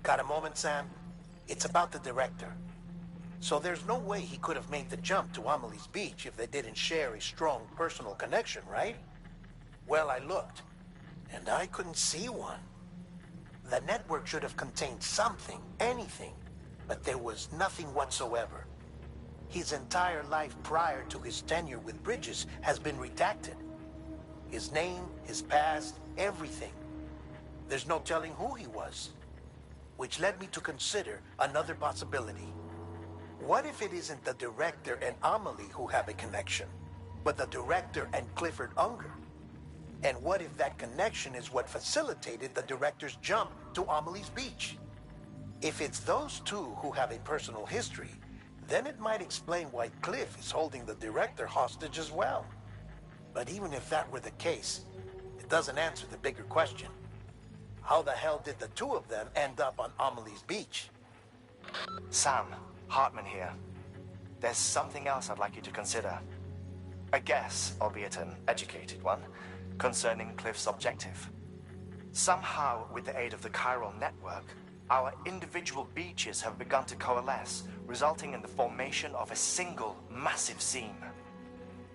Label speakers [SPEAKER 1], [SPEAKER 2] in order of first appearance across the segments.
[SPEAKER 1] Got a moment, Sam? It's about the director. So there's no way he could have made the jump to Amelie's Beach if they didn't share a strong personal connection, right? Well, I looked, and I couldn't see one. The network should have contained something, anything, but there was nothing whatsoever. His entire life prior to his tenure with Bridges has been redacted. His name, his past, everything. There's no telling who he was. Which led me to consider another possibility. What if it isn't the director and Amelie who have a connection, but the director and Clifford Unger? And what if that connection is what facilitated the director's jump to Amelie's Beach? If it's those two who have a personal history, then it might explain why Cliff is holding the director hostage as well. But even if that were the case, it doesn't answer the bigger question. How the hell did the two of them end up on Amelie's Beach?
[SPEAKER 2] Sam, Hartman here. There's something else I'd like you to consider. A guess, albeit an educated one, concerning Cliff's objective. Somehow, with the aid of the chiral network, our individual beaches have begun to coalesce, resulting in the formation of a single massive seam.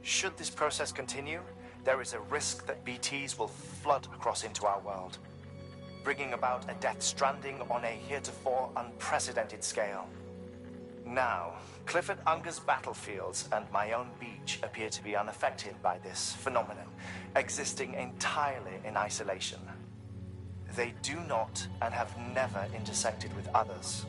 [SPEAKER 2] Should this process continue, there is a risk that BTs will flood across into our world, bringing about a death stranding on a heretofore unprecedented scale. Now, Clifford Unger's battlefields and my own beach appear to be unaffected by this phenomenon, existing entirely in isolation. They do not and have never intersected with others.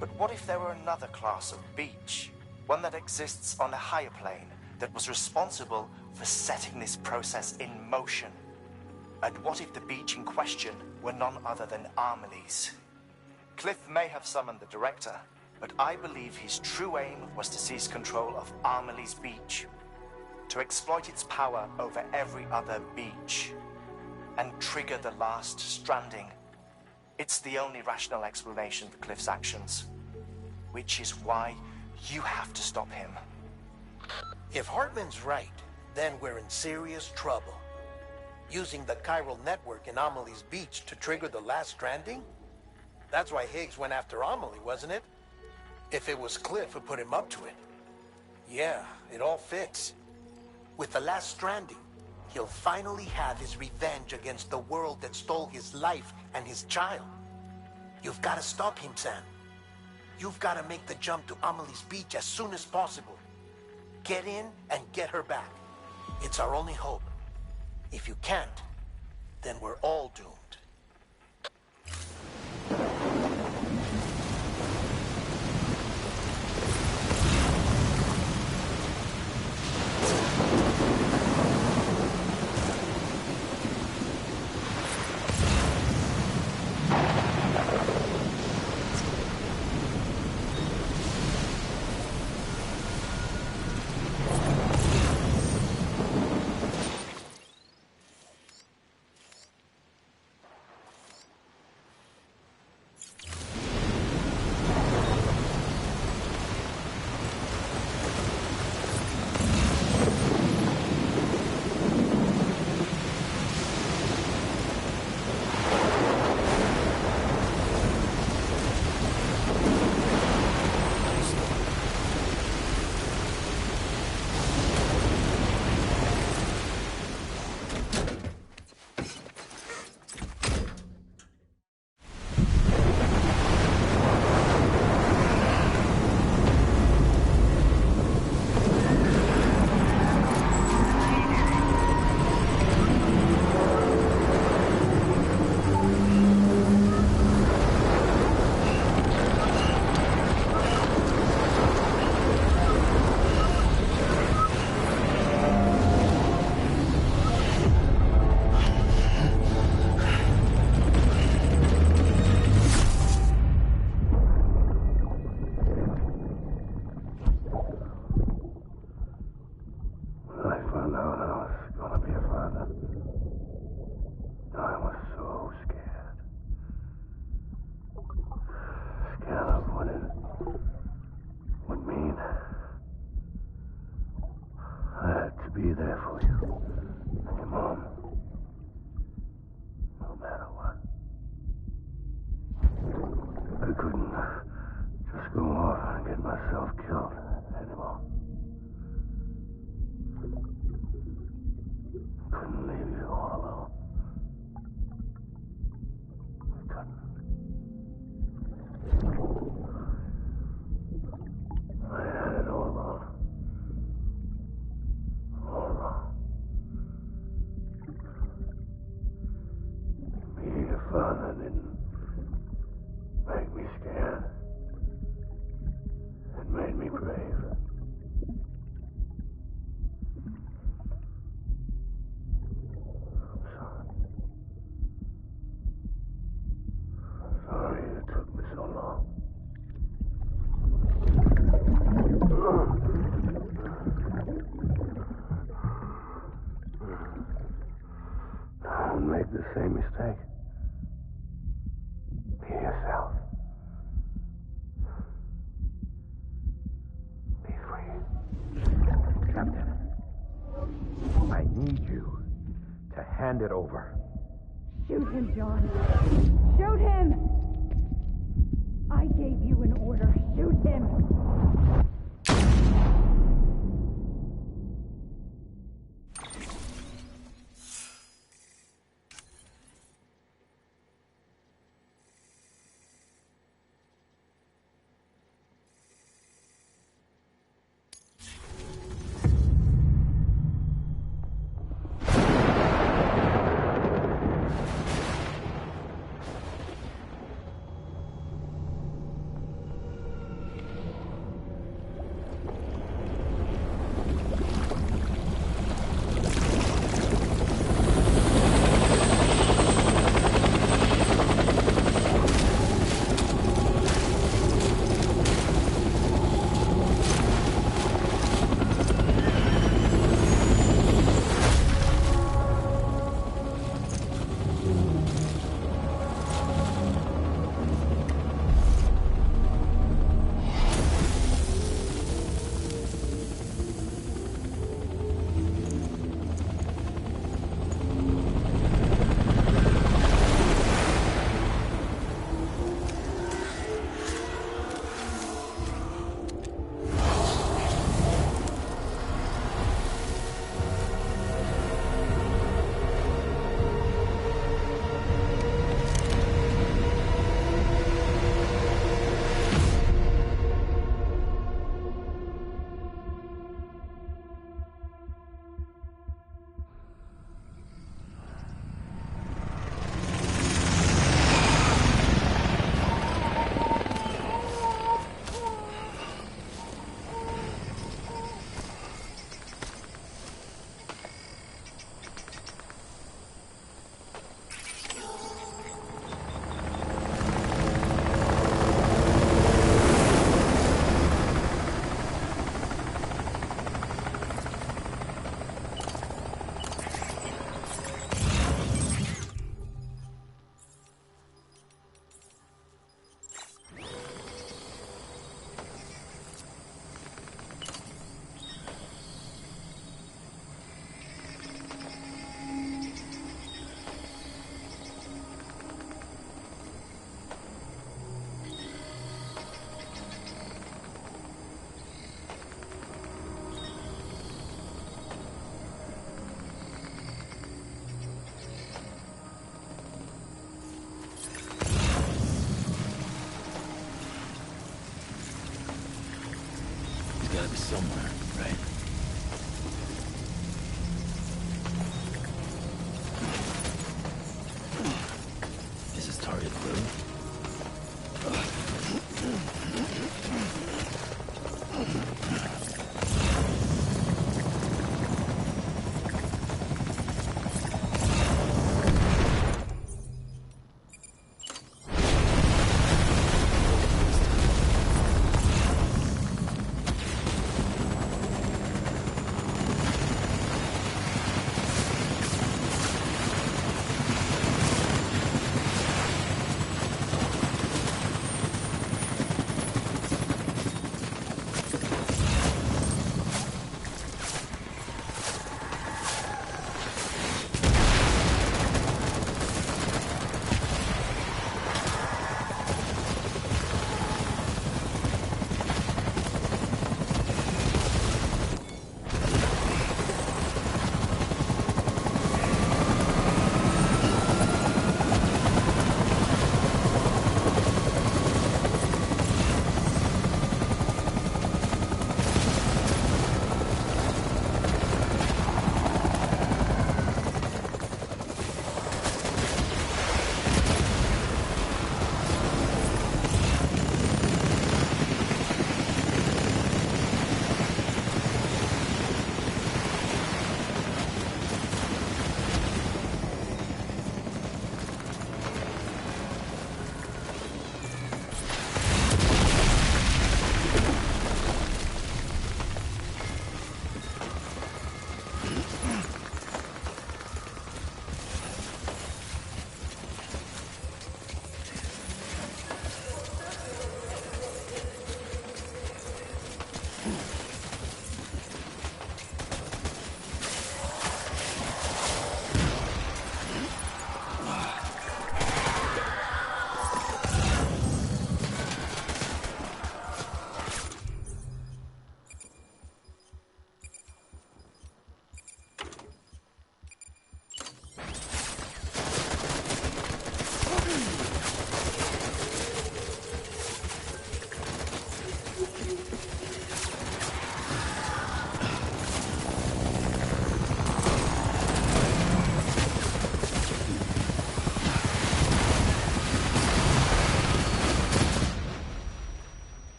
[SPEAKER 2] But what if there were another class of beach, one that exists on a higher plane, that was responsible for setting this process in motion? And what if the beach in question were none other than Amelie's? Cliff may have summoned the director, but I believe his true aim was to seize control of Amelie's Beach, to exploit its power over every other beach, and trigger the last stranding. It's the only rational explanation for Cliff's actions, which is why you have to stop him.
[SPEAKER 1] If Hartman's right, then we're in serious trouble. Using the chiral network in Amelie's Beach to trigger the last stranding? That's why Higgs went after Amelie, wasn't it? If it was Cliff who put him up to it. Yeah, it all fits. With the last stranding, he'll finally have his revenge against the world that stole his life and his child. You've got to stop him, Sam. You've got to make the jump to Amelie's Beach as soon as possible. Get in and get her back. It's our only hope. If you can't, then we're all doomed.
[SPEAKER 3] I couldn't just go off and get myself killed anymore. Couldn't leave you all alone. I couldn't. I had it all wrong. All wrong. Being a father didn't make me scared. It made me brave. I'm sorry. I'm sorry it took me so long. Don't make the same mistake. Be yourself. Be free.
[SPEAKER 4] Captain, I need you to hand it over.
[SPEAKER 5] Shoot him, John. Shoot him! I gave you an order. Shoot him!
[SPEAKER 6] Gotta be somewhere, right? Is this target blue?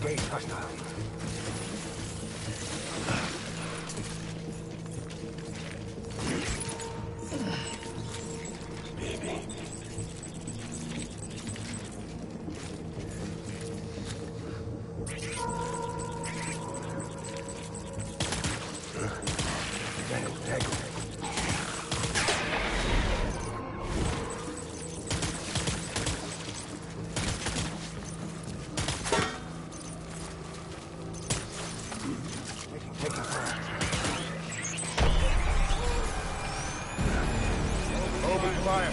[SPEAKER 4] Engage hostile.
[SPEAKER 3] Baby.
[SPEAKER 4] Tango. Taking fire. Open fire.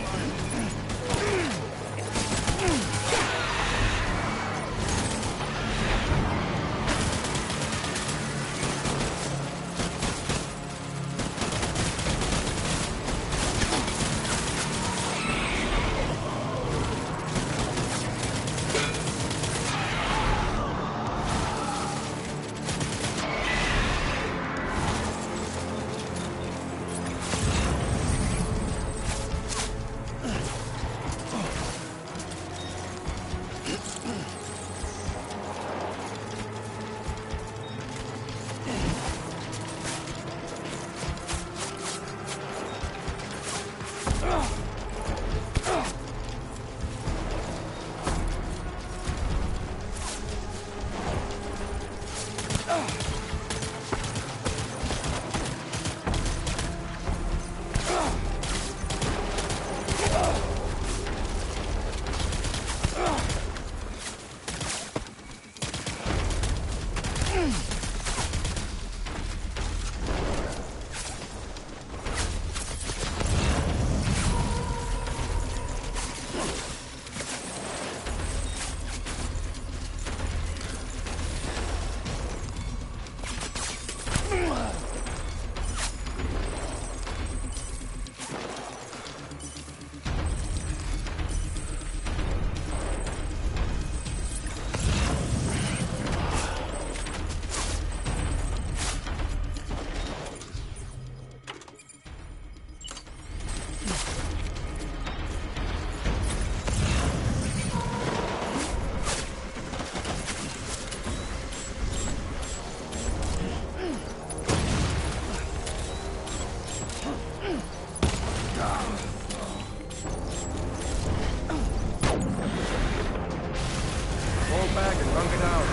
[SPEAKER 4] Back and rung it out.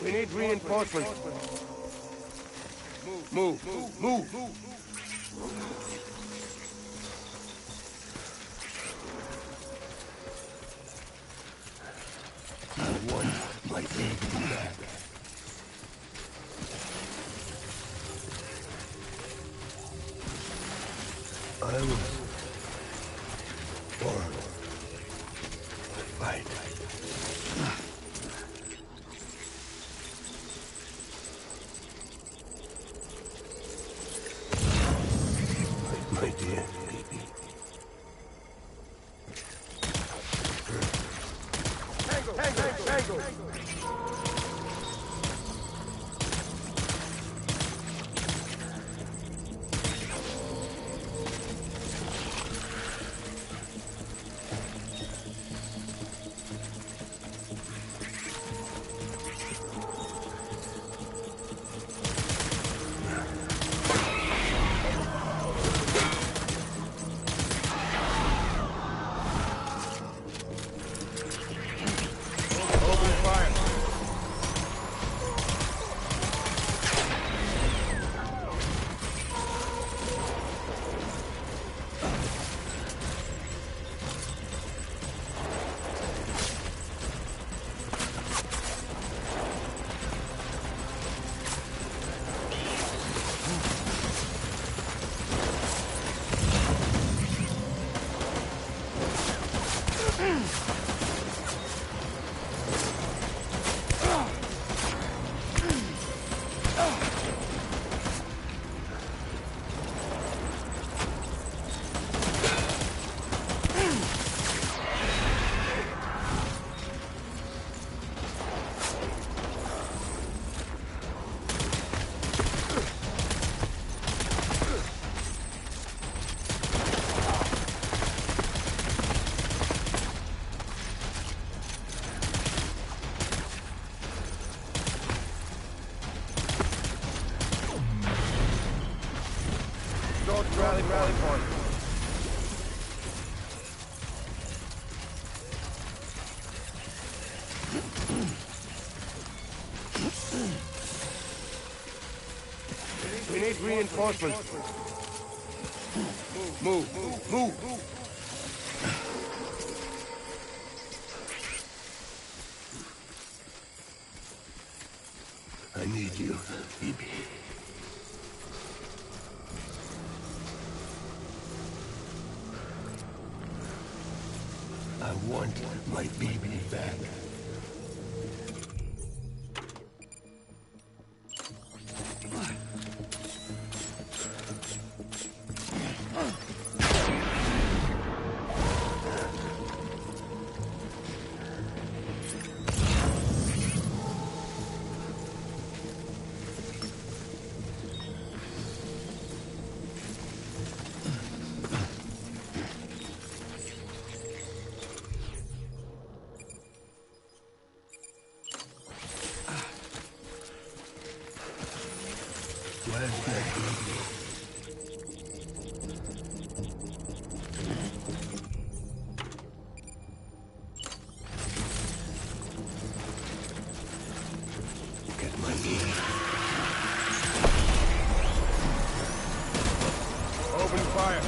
[SPEAKER 4] We need reinforcements. Move.
[SPEAKER 3] One might be back. I was born to fight. My dear baby. Tango. Open fire.
[SPEAKER 7] reinforcements. Move.
[SPEAKER 3] I need you, Phoebe. I want my baby back. Where's that baby? Get my knee.
[SPEAKER 7] Open fire.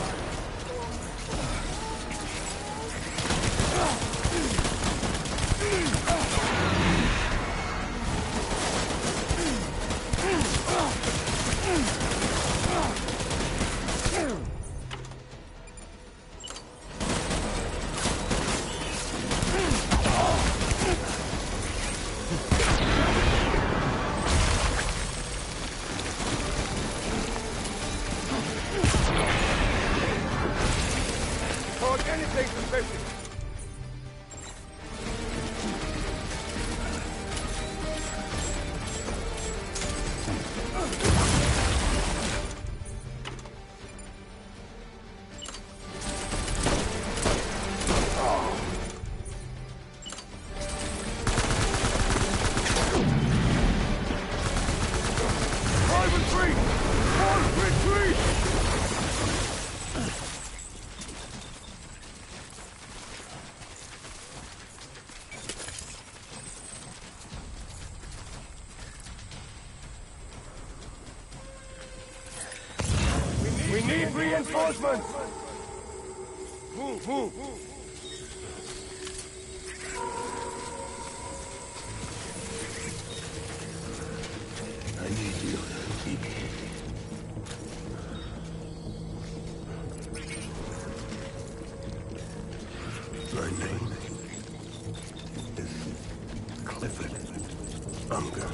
[SPEAKER 7] Report anything suspicious. We need reinforcements! Move!
[SPEAKER 3] I need you, Phoebe. My name is Clifford Unger.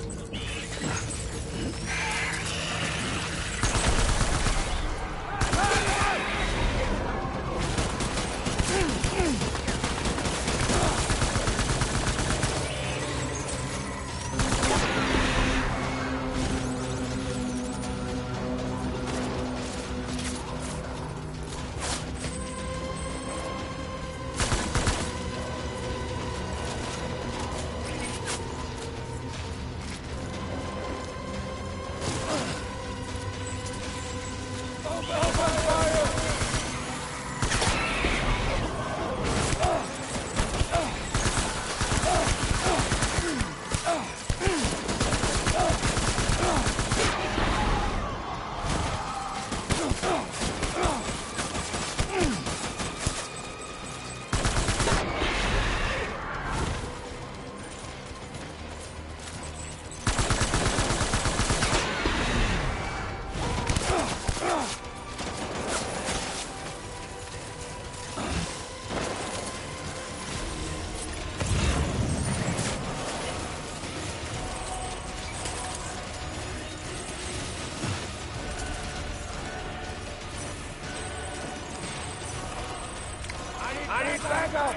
[SPEAKER 7] I need backup!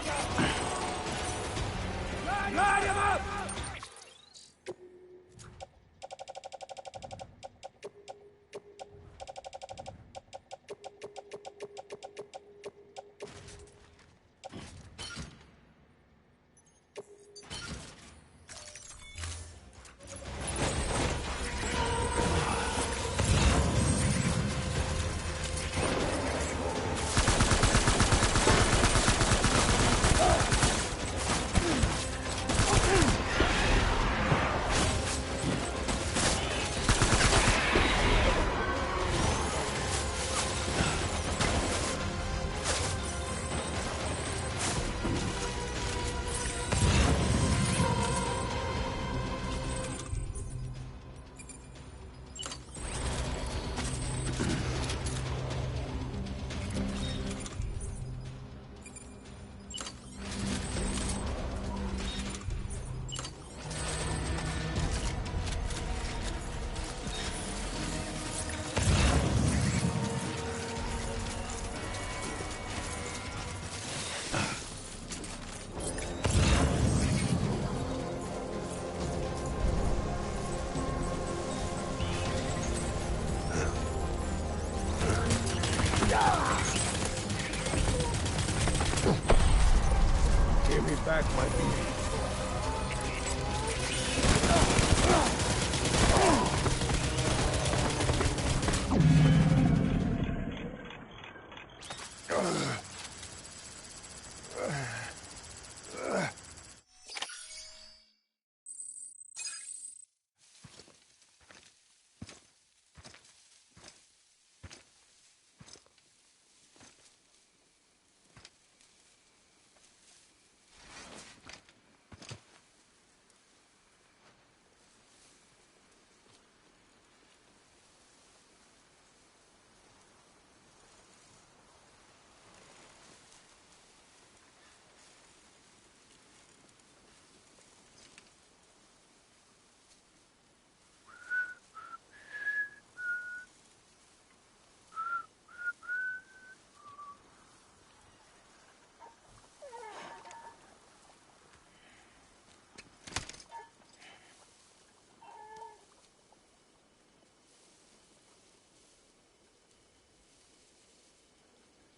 [SPEAKER 7] Line him up! back my baby.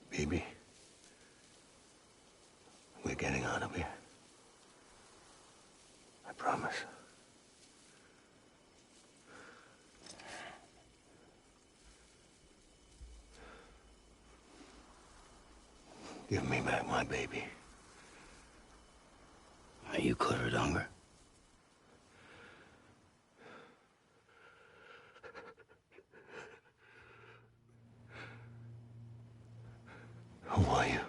[SPEAKER 3] Baby, we're getting out of here. I promise. Give me back my baby.
[SPEAKER 6] Are you Clifford Unger?
[SPEAKER 3] Who are you?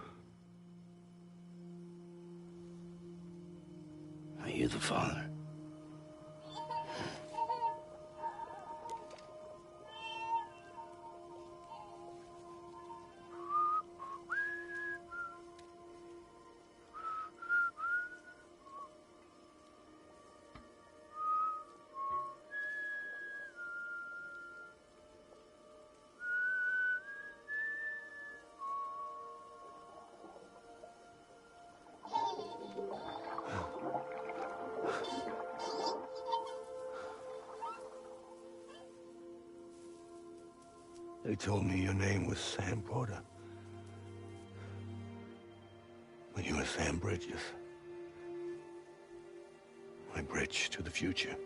[SPEAKER 6] Are you the father?
[SPEAKER 3] They told me your name was Sam Porter. But you were Sam Bridges. My bridge to the future.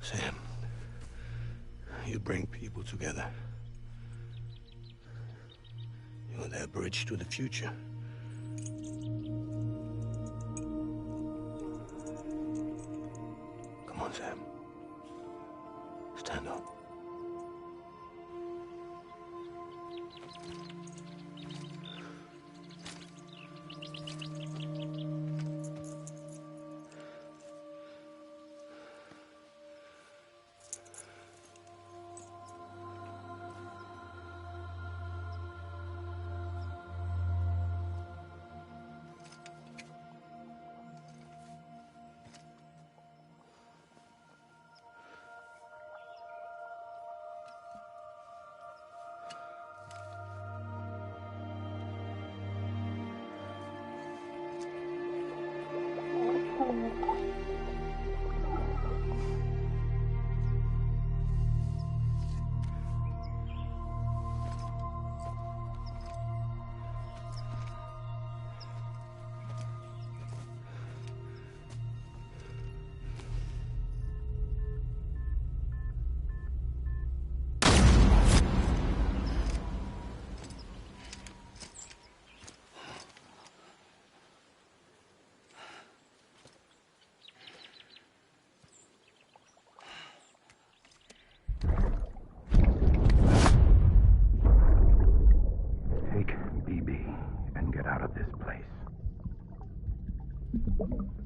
[SPEAKER 3] Sam, you bring people together. You're their bridge to the future. Come on, Sam. Stand up.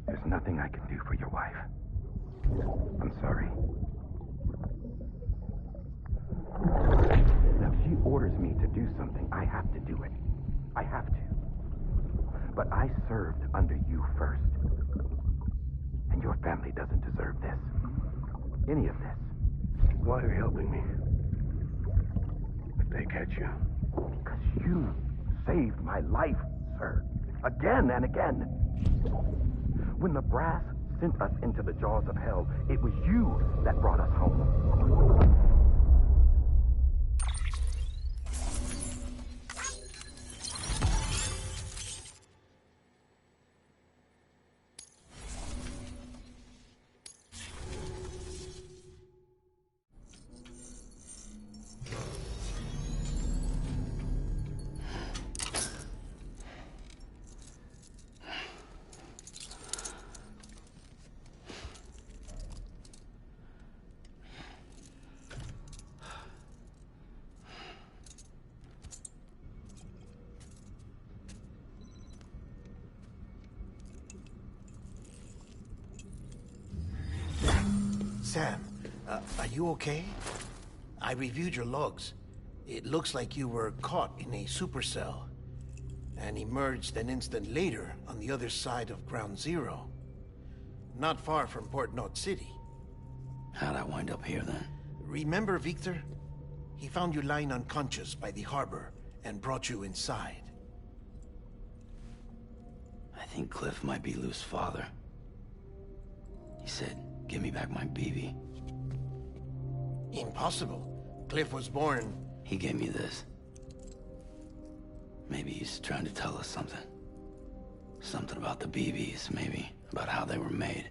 [SPEAKER 3] There's nothing I can do for your wife. I'm sorry. Now, if she orders me to do something, I have to do it. I have to. But I served under you first. And your family doesn't deserve this. Any of this. Why are you helping me? If they catch you.
[SPEAKER 2] Because you
[SPEAKER 3] saved my life, sir. Again and again. When the brass sent us into the jaws of hell, it was you that brought us home.
[SPEAKER 1] Sam, are you okay? I reviewed your logs. It looks like you were caught in a supercell and emerged an instant later on the other side of Ground Zero. Not far from Port Knot City.
[SPEAKER 6] How'd I wind up here then?
[SPEAKER 1] Remember Victor? He found you lying unconscious by the harbor and brought you inside.
[SPEAKER 6] I think Cliff might be Lou's father. He said, "Give me back my BB."
[SPEAKER 1] Impossible. Cliff was born...
[SPEAKER 6] He gave me this. Maybe he's trying to tell us something. Something about the BBs, maybe. About how they were made.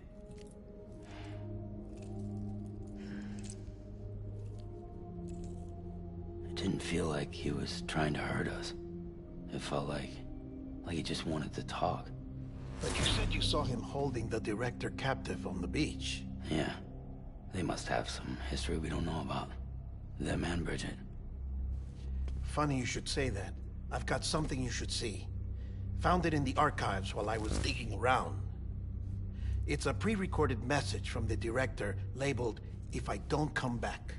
[SPEAKER 6] It didn't feel like he was trying to hurt us. It felt like he just wanted to talk.
[SPEAKER 1] But you said you saw him holding the director captive on the beach.
[SPEAKER 6] Yeah. They must have some history we don't know about. Them and Bridget.
[SPEAKER 1] Funny you should say that. I've got something you should see. Found it in the archives while I was digging around. It's a pre-recorded message from the director labeled, "If I don't come back."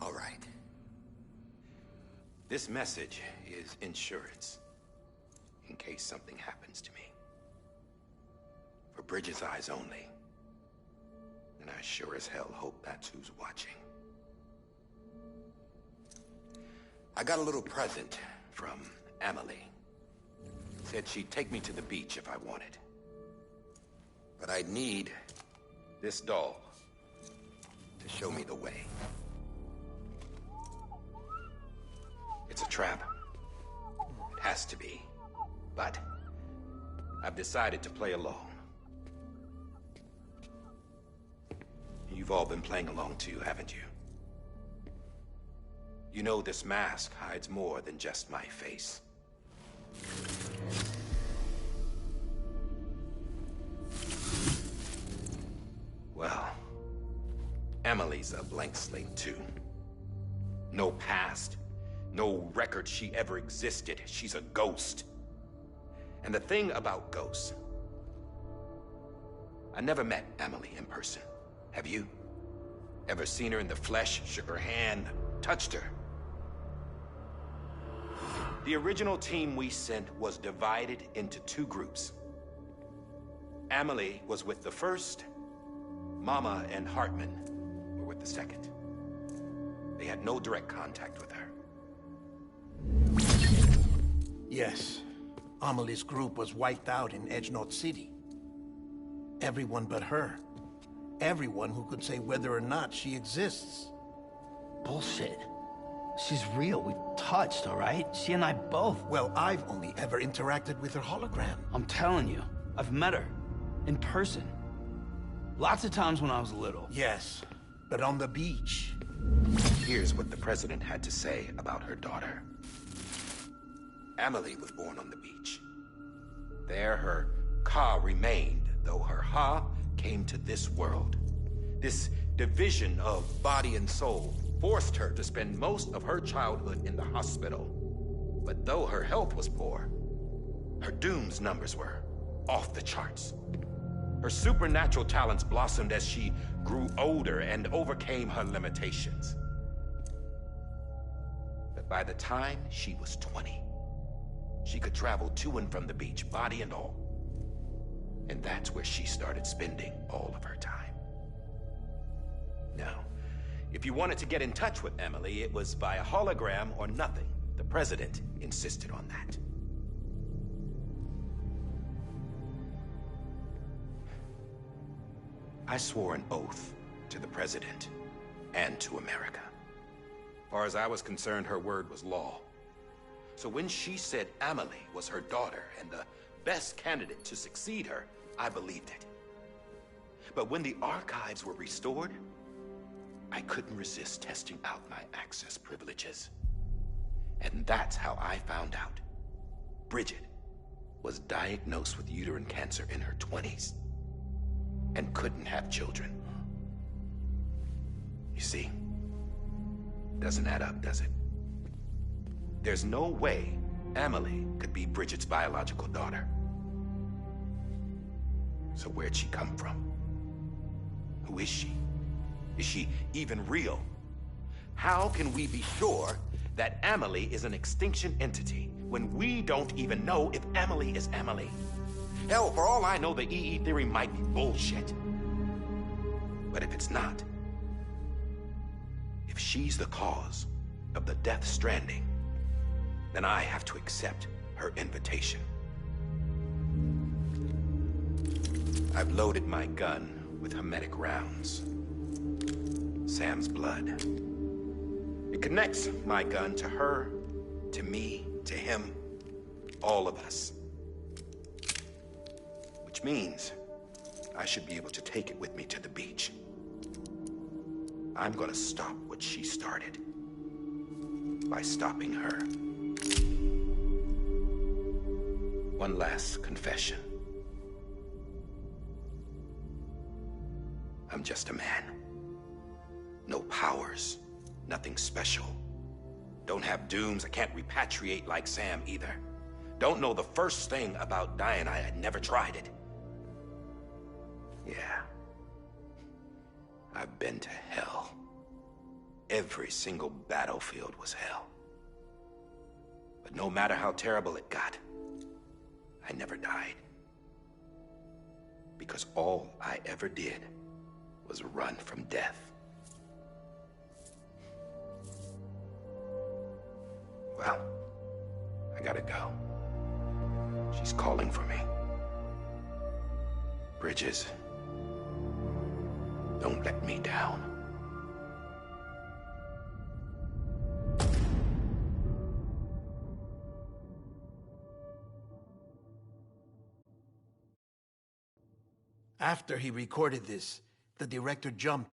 [SPEAKER 4] All right. This message is insurance, in case something happens to me. For Bridget's eyes only. And I sure as hell hope that's who's watching. I got a little present from Emily. Said she'd take me to the beach if I wanted. But I'd need this doll to show me the way. It's a trap. It has to be. But I've decided to play along. You've all been playing along too, haven't you? You know this mask hides more than just my face. Well, Emily's a blank slate too. No past. No record she ever existed. She's a ghost. And the thing about ghosts... I never met Emily in person. Have you? Ever seen her in the flesh, shook her hand, touched her? The original team we sent was divided into two groups. Emily was with the first. Mama and Hartman were with the second. They had no direct contact with her.
[SPEAKER 1] Yes. Amelie's group was wiped out in Edge Knot City. Everyone but her. Everyone who could say whether or not she exists.
[SPEAKER 6] Bullshit. She's real. We touched, all right? She and I both.
[SPEAKER 1] Well, I've only ever interacted with her hologram.
[SPEAKER 6] I'm telling you, I've met her. In person. Lots of times when I was little.
[SPEAKER 1] Yes, but on the beach.
[SPEAKER 4] Here's what the president had to say about her daughter. Emily was born on the beach. There her Ka remained, though her Ha came to this world. This division of body and soul forced her to spend most of her childhood in the hospital. But though her health was poor, her Doom's numbers were off the charts. Her supernatural talents blossomed as she grew older and overcame her limitations. But By the time she was 20, she could travel to and from the beach, body and all. And that's where she started spending all of her time. Now, if you wanted to get in touch with Emily, it was via hologram or nothing. The president insisted on that. I swore an oath to the president and to America. As far as I was concerned, her word was law. So when she said Amelie was her daughter and the best candidate to succeed her, I believed it. But when the archives were restored, I couldn't resist testing out my access privileges. And that's how I found out Bridget was diagnosed with uterine cancer in her 20s and couldn't have children. You see, doesn't add up, does it? There's no way Amelie could be Bridget's biological daughter. So where'd she come from? Who is she? Is she even real? How can we be sure that Amelie is an extinction entity when we don't even know if Amelie is Amelie? Hell, for all I know, the EE theory might be bullshit. But if it's not, if she's the cause of the death stranding, then I have to accept her invitation. I've loaded my gun with hermetic rounds. Sam's blood. It connects my gun to her, to me, to him, all of us. Which means I should be able to take it with me to the beach. I'm gonna stop what she started by stopping her. One last confession. I'm just a man. No powers, nothing special. Don't have dooms, I can't repatriate like Sam either. Don't know the first thing about dying, I had never tried it. Yeah. I've been to hell. Every single battlefield was hell. But no matter how terrible it got, I never died. Because all I ever did was run from death. Well, I gotta go. She's calling for me. Bridges, don't let me down.
[SPEAKER 1] After he recorded this, the director jumped